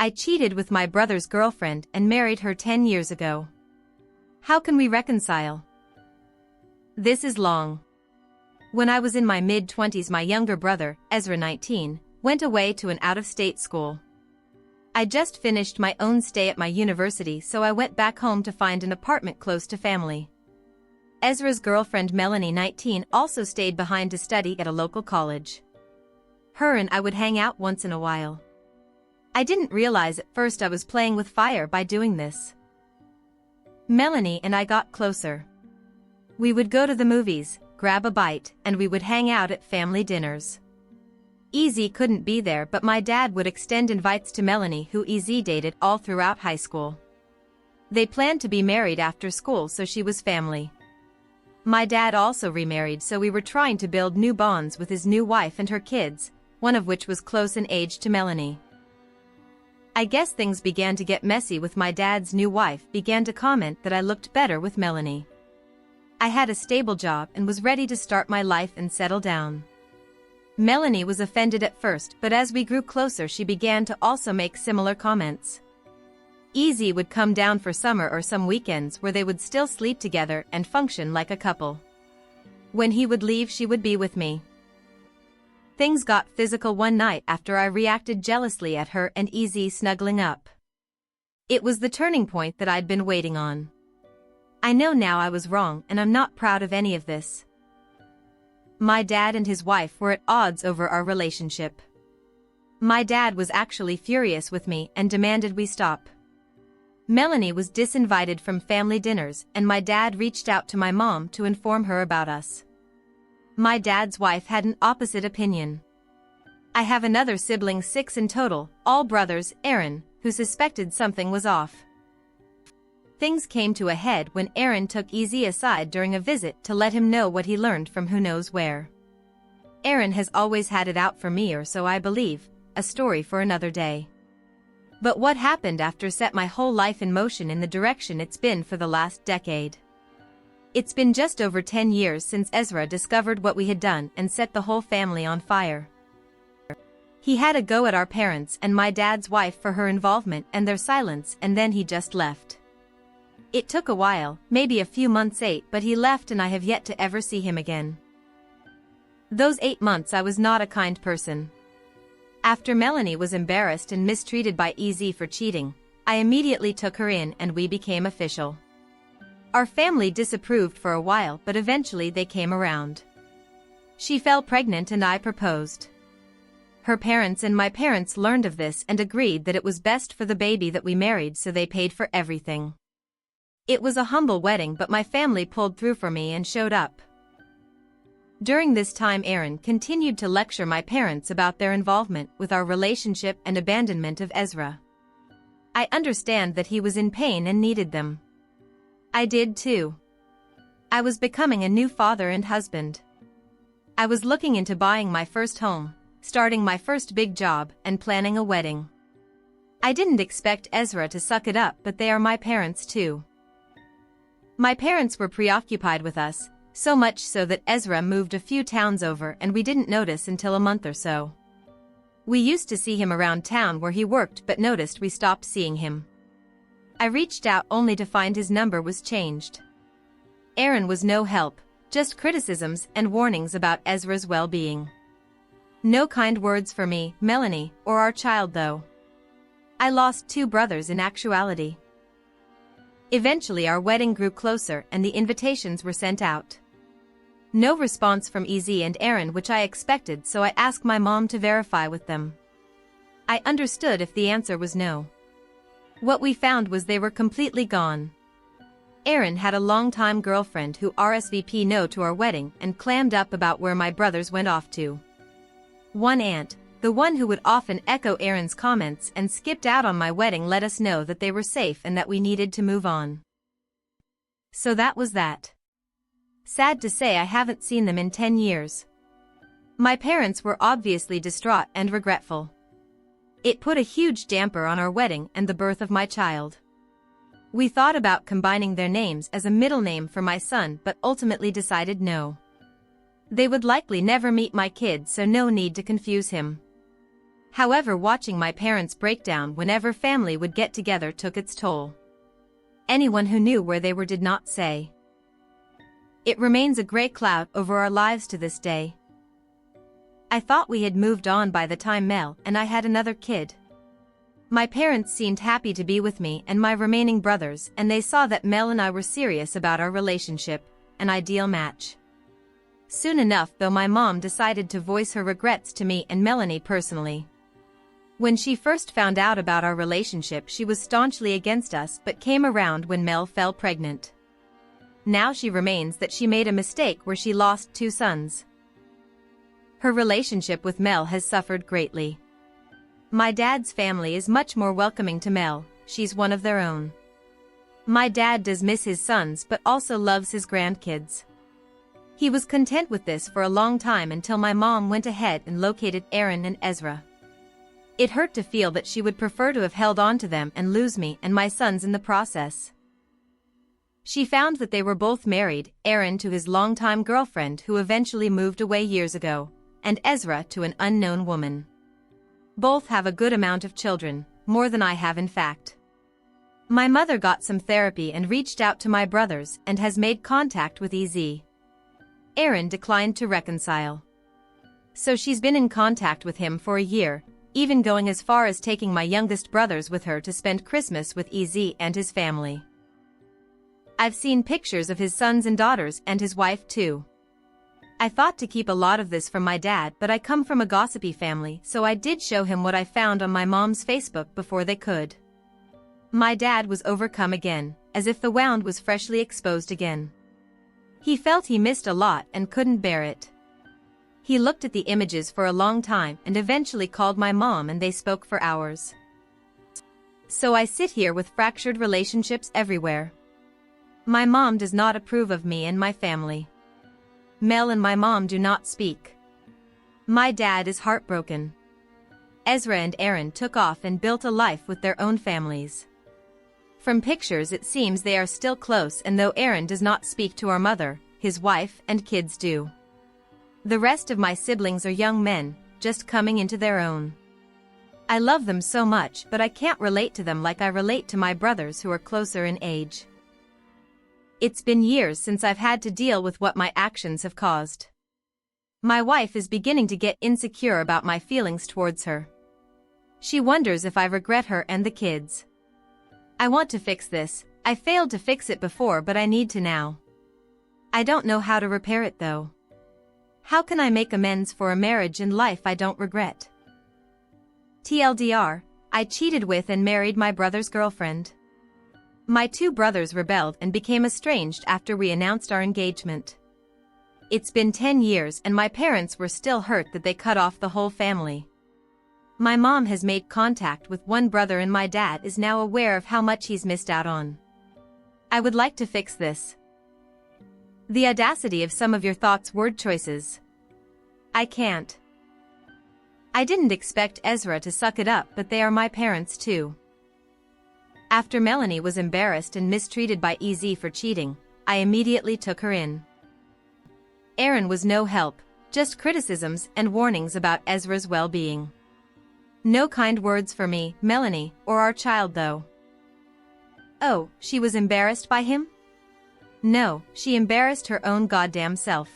I cheated with my brother's girlfriend and married her 10 years ago. How can we reconcile? This is long. When I was in my mid-20s, my younger brother, Ezra 19, went away to an out-of-state school. I just finished my own stay at my university, so I went back home to find an apartment close to family. Ezra's girlfriend Melanie, 19, also stayed behind to study at a local college. Her and I would hang out once in a while. I didn't realize at first I was playing with fire by doing this. Melanie and I got closer. We would go to the movies, grab a bite, and we would hang out at family dinners. EZ couldn't be there, but my dad would extend invites to Melanie, who EZ dated all throughout high school. They planned to be married after school, so she was family. My dad also remarried, so we were trying to build new bonds with his new wife and her kids, one of which was close in age to Melanie. I guess things began to get messy with my dad's new wife began to comment that I looked better with Melanie. I had a stable job and was ready to start my life and settle down. Melanie was offended at first, but as we grew closer she began to also make similar comments. EZ would come down for summer or some weekends where they would still sleep together and function like a couple. When he would leave, she would be with me. Things got physical one night after I reacted jealously at her and EZ snuggling up. It was the turning point that I'd been waiting on. I know now I was wrong, and I'm not proud of any of this. My dad and his wife were at odds over our relationship. My dad was actually furious with me and demanded we stop. Melanie was disinvited from family dinners, and my dad reached out to my mom to inform her about us. My dad's wife had an opposite opinion. I have another sibling, 6 in total, all brothers, Aaron, who suspected something was off. Things came to a head when Aaron took EZ aside during a visit to let him know what he learned from who knows where. Aaron has always had it out for me, or so I believe, a story for another day. But what happened after set my whole life in motion in the direction it's been for the last decade. It's been just over 10 years since Ezra discovered what we had done and set the whole family on fire. He had a go at our parents and my dad's wife for her involvement and their silence, and then he just left. It took a while, maybe a few months, but he left and I have yet to ever see him again. Those 8 months I was not a kind person. After Melanie was embarrassed and mistreated by EZ for cheating, I immediately took her in and we became official. Our family disapproved for a while, but eventually they came around. She fell pregnant and I proposed. Her parents and my parents learned of this and agreed that it was best for the baby that we married, so they paid for everything. It was a humble wedding, but my family pulled through for me and showed up. During this time, Aaron continued to lecture my parents about their involvement with our relationship and abandonment of Ezra. I understand that he was in pain and needed them. I did too. I was becoming a new father and husband. I was looking into buying my first home, starting my first big job, and planning a wedding. I didn't expect Ezra to suck it up, but they are my parents too. My parents were preoccupied with us, so much so that Ezra moved a few towns over and we didn't notice until a month or so. We used to see him around town where he worked, but noticed we stopped seeing him. I reached out only to find his number was changed. Aaron was no help, just criticisms and warnings about Ezra's well-being. No kind words for me, Melanie, or our child though. I lost 2 brothers in actuality. Eventually our wedding grew closer and the invitations were sent out. No response from EZ and Aaron, which I expected, so I asked my mom to verify with them. I understood if the answer was no. What we found was they were completely gone. Aaron had a long-time girlfriend who RSVP'd no to our wedding and clammed up about where my brothers went off to. One aunt, the one who would often echo Aaron's comments and skipped out on my wedding, let us know that they were safe and that we needed to move on. So that was that. Sad to say, I haven't seen them in 10 years. My parents were obviously distraught and regretful. It put a huge damper on our wedding and the birth of my child. We thought about combining their names as a middle name for my son, but ultimately decided no. They would likely never meet my kid, so no need to confuse him. However, watching my parents break down whenever family would get together took its toll. Anyone who knew where they were did not say. It remains a gray cloud over our lives to this day. I thought we had moved on by the time Mel and I had another kid. My parents seemed happy to be with me and my remaining brothers, and they saw that Mel and I were serious about our relationship, an ideal match. Soon enough, though, my mom decided to voice her regrets to me and Melanie personally. When she first found out about our relationship, she was staunchly against us but came around when Mel fell pregnant. Now she remains that she made a mistake where she lost 2 sons. Her relationship with Mel has suffered greatly. My dad's family is much more welcoming to Mel, she's one of their own. My dad does miss his sons but also loves his grandkids. He was content with this for a long time until my mom went ahead and located Aaron and Ezra. It hurt to feel that she would prefer to have held on to them and lose me and my sons in the process. She found that they were both married, Aaron to his longtime girlfriend who eventually moved away years ago, and Ezra to an unknown woman. Both have a good amount of children, more than I have in fact. My mother got some therapy and reached out to my brothers and has made contact with EZ. Aaron declined to reconcile. So she's been in contact with him for a year, even going as far as taking my youngest brothers with her to spend Christmas with EZ and his family. I've seen pictures of his sons and daughters and his wife too. I thought to keep a lot of this from my dad, but I come from a gossipy family, so I did show him what I found on my mom's Facebook before they could. My dad was overcome again, as if the wound was freshly exposed again. He felt he missed a lot and couldn't bear it. He looked at the images for a long time and eventually called my mom and they spoke for hours. So I sit here with fractured relationships everywhere. My mom does not approve of me and my family. Mel and my mom do not speak. My dad is heartbroken. Ezra and Aaron took off and built a life with their own families. From pictures it seems they are still close, and though Aaron does not speak to our mother, his wife and kids do. The rest of my siblings are young men, just coming into their own. I love them so much, but I can't relate to them like I relate to my brothers who are closer in age. It's been years since I've had to deal with what my actions have caused. My wife is beginning to get insecure about my feelings towards her. She wonders if I regret her and the kids. I want to fix this. I failed to fix it before, but I need to now. I don't know how to repair it though. How can I make amends for a marriage and life I don't regret? TLDR, I cheated with and married my brother's girlfriend. My 2 brothers rebelled and became estranged after we announced our engagement. It's been 10 years and my parents were still hurt that they cut off the whole family. My mom has made contact with one brother and my dad is now aware of how much he's missed out on. I would like to fix this. The audacity of some of your thoughts, word choices. I can't. I didn't expect Ezra to suck it up, but they are my parents too. After Melanie was embarrassed and mistreated by EZ for cheating, I immediately took her in. Aaron was no help, just criticisms and warnings about Ezra's well-being. No kind words for me, Melanie, or our child though. Oh, she was embarrassed by him? No, she embarrassed her own goddamn self.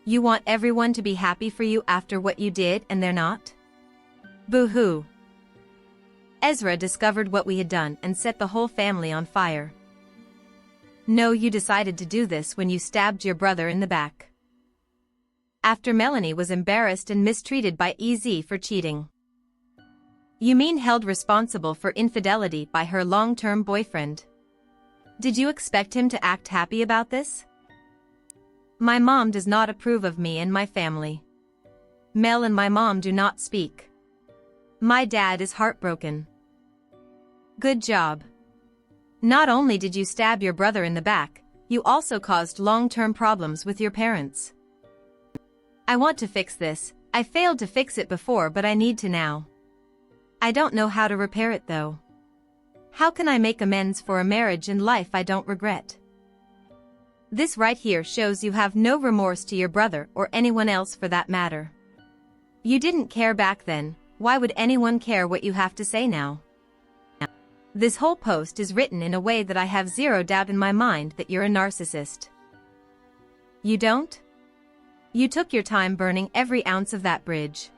You want everyone to be happy for you after what you did and they're not? Boo-hoo. Ezra discovered what we had done and set the whole family on fire. No, you decided to do this when you stabbed your brother in the back. After Melanie was embarrassed and mistreated by EZ for cheating. You mean held responsible for infidelity by her long-term boyfriend? Did you expect him to act happy about this? My mom does not approve of me and my family. Mel and my mom do not speak. My dad is heartbroken. Good job. Not only did you stab your brother in the back, you also caused long-term problems with your parents. I want to fix this. I failed to fix it before, but I need to now. I don't know how to repair it though. How can I make amends for a marriage and life I don't regret? This right here shows you have no remorse to your brother or anyone else for that matter. You didn't care back then, why would anyone care what you have to say now? This whole post is written in a way that I have zero doubt in my mind that you're a narcissist. You don't? You took your time burning every ounce of that bridge.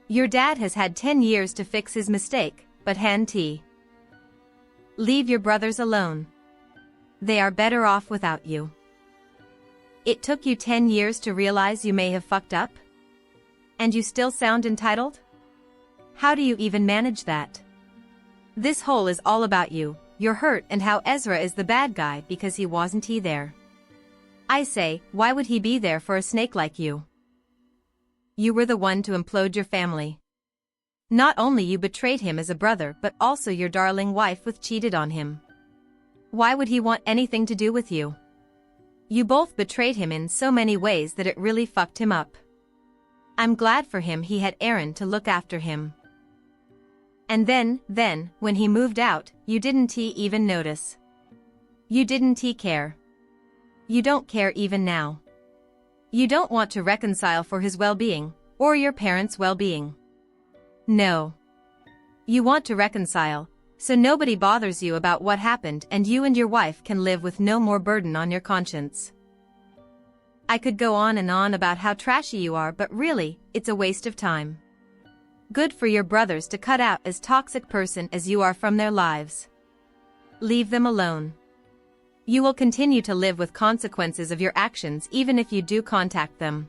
Your dad has had 10 years to fix his mistake, but hand tea. Leave your brothers alone. They are better off without you. It took you 10 years to realize you may have fucked up? And you still sound entitled? How do you even manage that? This whole is all about you, you're hurt, and how Ezra is the bad guy because he wasn't there. I say, why would he be there for a snake like you? You were the one to implode your family. Not only you betrayed him as a brother, but also your darling wife cheated on him. Why would he want anything to do with you? You both betrayed him in so many ways that it really fucked him up. I'm glad for him he had Aaron to look after him. And then, when he moved out, you didn't even notice. You didn't care. You don't care even now. You don't want to reconcile for his well-being, or your parents' well-being. No. You want to reconcile, so nobody bothers you about what happened and you and your wife can live with no more burden on your conscience. I could go on and on about how trashy you are, but really, it's a waste of time. Good for your brothers to cut out as toxic person as you are from their lives. Leave them alone. You will continue to live with consequences of your actions even if you do contact them.